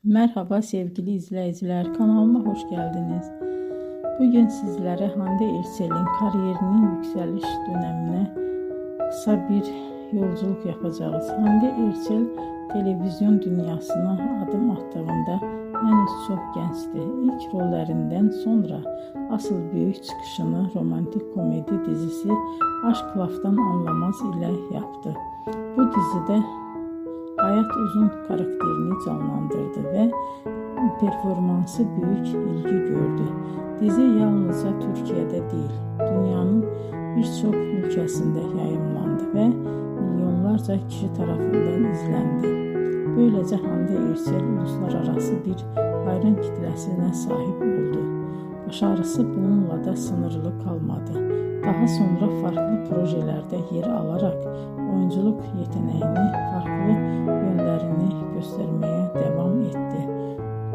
Merhaba sevgili izleyiciler, kanalıma hoş geldiniz. Bugün sizlere Hande Erçel'in kariyerinin yükseliş dönemine kısa bir yolculuk yapacağız. Hande Erçel televizyon dünyasına adım attığında henüz çok gençti. İlk rollerinden sonra asıl büyük çıkışını romantik komedi dizisi Aşk Laftan Anlamaz ile yaptı. Bu dizide Hayat Uzun karakterini canlandırdı ve performansı büyük ilgi gördü. Dizi yalnızca Türkiye'de değil, dünyanın birçok ülkesinde yayımlandı ve milyonlarca kişi tarafından izlendi. Böylece Hande Erçel uluslararası bir hayran kitlesine sahip oldu. Başarısı bununla da sınırlı kalmadı. Daha sonra farklı projelerde yer alarak oyunculuk yeteneğini, farklı yönlerini göstermeye devam etti.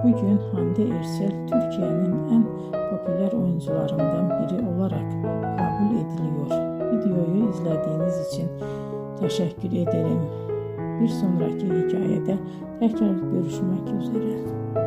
Bugün Hande Erçel Türkiye'nin en popüler oyuncularından biri olarak kabul ediliyor. Videoyu izlediğiniz için teşekkür ederim. Bir sonraki hikayede tekrar görüşmek üzere.